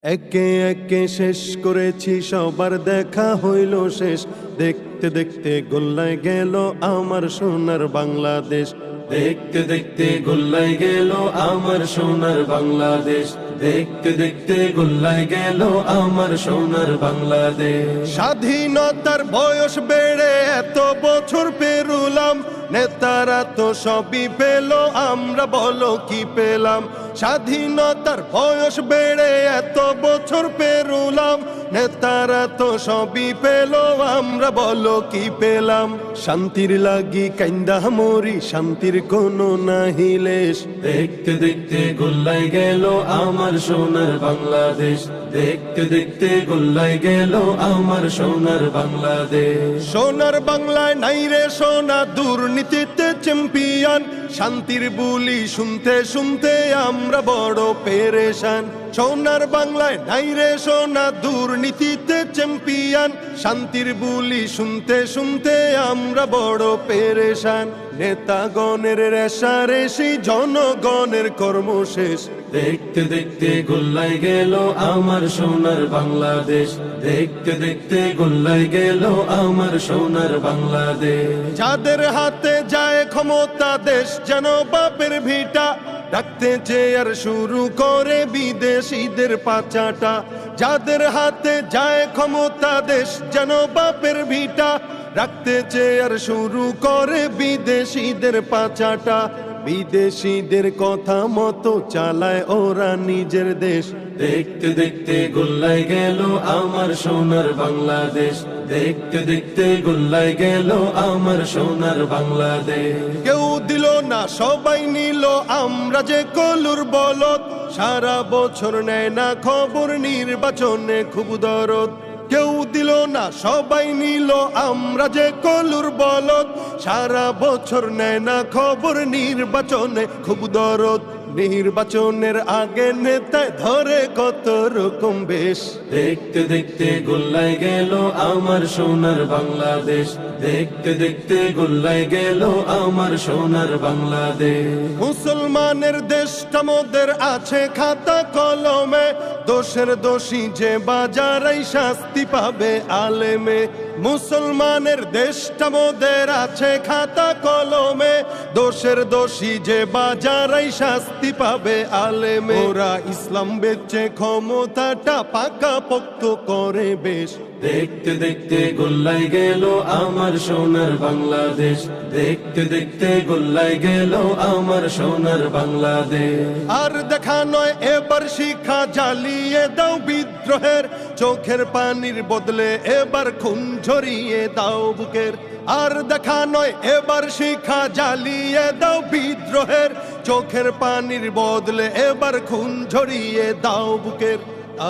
একে একে শেষ করেছি, সবার দেখা হইল শেষ। দেখতে দেখতে গোল্লায় গেল আমার সোনার বাংলাদেশ। দেখতে দেখতে গোল্লায় গেল আমার সোনার বাংলাদেশ। দেখতে দেখতে গোল্লায় গেল আমার সোনার বাংলাদেশ। স্বাধীনতার বয়স বেড়ে এত বছর পেরুলাম, নেতারা তো সবই পেল, আমরা বলো কি পেলাম। স্বাধীনতার বয়স বেড়ে এত বছর পেরুলাম, নেতারা তো সবই পেল, আমরা বলো কি পেলাম। শান্তির লাগি কাইন্দা মরি, শান্তির কোনো নাহিলেশ। দেখতে দেখতে গোল্লায় গেল আমার সোনার বাংলাদেশ। দেখতে দেখতে গোল্লায় গেল আমার সোনার বাংলাদেশ। সোনার বাংলায় নাই রে সোনা, দুর্নীতিতে চ্যাম্পিয়ন। শান্তির বুলি শুনতে শুনতে আমরা বড় পেরেশান। সোনার বাংলায় নাই রে সোনা, দুর্নীতিতে চ্যাম্পিয়ন। শান্তির বুলি শুনতে শুনতে আমরা বড় পেরেশান। নেতাগণের রেশারেশি, জনগণের কর্মশেষ। দেখতে দেখতে গোল্লায় গেল আমার সোনার বাংলাদেশ। দেখতে দেখতে গোল্লায় গেল আমার সোনার বাংলাদেশ। যাদের হাতে যায় ক্ষমতা, দেশ যেন বাপের ভিটা। ডাকতে চেয়ার শুরু করে বিদেশিদের পাচাটা। যাদের হাতে যায় ক্ষমতা, দেশ যেন বাপের ভিটা। রাখতে চেয়ার শুরু করে বিদেশিদের পাচাটা। বিদেশিদের কথা মতো চালায় ওরা নিজের দেশ। দেখতে দেখতে গোল্লায় গেল আমার সোনার বাংলাদেশ। দেখতে দেখতে গোল্লায় গেল আমার সোনার বাংলাদেশ। কেউ দিল না, সবাই নিল, আমরা যে কলুর বলদ। সারা বছর নেয় না খবর, নির্বাচনে খুব দরদ। কেউ দিল না, সবাই নিল, আমরা যে কলুর বলদ। সারা বছর নেয় না খবর, নির্বাচনে খুব দরদ। নির্বাচনের আগে নেতায় ধরে কত রকম বেশ। দেখতে দেখতে গোল্লায় গেল আমার সোনার বাংলাদেশ। দেখতে দেখতে গোল্লায় গেল আমার সোনার বাংলাদেশ। মুসলমানের দেশটা মোদের আছে খাতা কলমে। দোষের দোষী যে বাজারাই শাস্তি পাবে আলেমে। মুসলমানের দেশটা মোদের আছে খাতা কলমে। দোষের দোষী যে বাজারাই শাস্তি পাবে আলেমে। ওরা ইসলাম বেচে ক্ষমতাটা পাকা পোক্ত করে বেশ। দেখতে দেখতে গোল্লায় গেল আমার সোনার বাংলাদেশ। দেখতে দেখতে গোল্লায় গেল আমার সোনার বাংলাদেশ। আর দেখা নয় এবার শিক্ষা, জ্বালিয়ে দাও বিদ্রোহের। চোখের পানির বদলে এবার খুন ঝরিয়ে দাও বুকের। আর দেখা নয় এবার শিক্ষা, জ্বালিয়ে দাও বিদ্রোহের। চোখের পানির বদলে এবার খুন ঝরিয়ে দাও বুকের।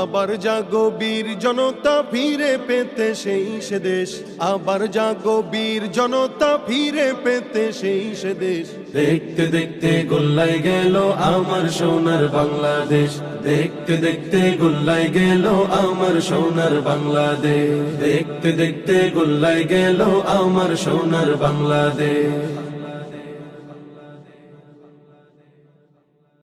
আবার জাগো বীর জনতা, ফিরে পেতে সেই সে দেশ। আবার জাগো বীর জনতা, ফিরে পেতে সেই সে দেশ। দেখতে দেখতে গোল্লায় গেল আমার সোনার বাংলাদেশ। দেখতে দেখতে গোল্লায় গেল আমার সোনার বাংলাদেশ। দেখতে দেখতে গোল্লায় গেল আমার সোনার বাংলাদেশ।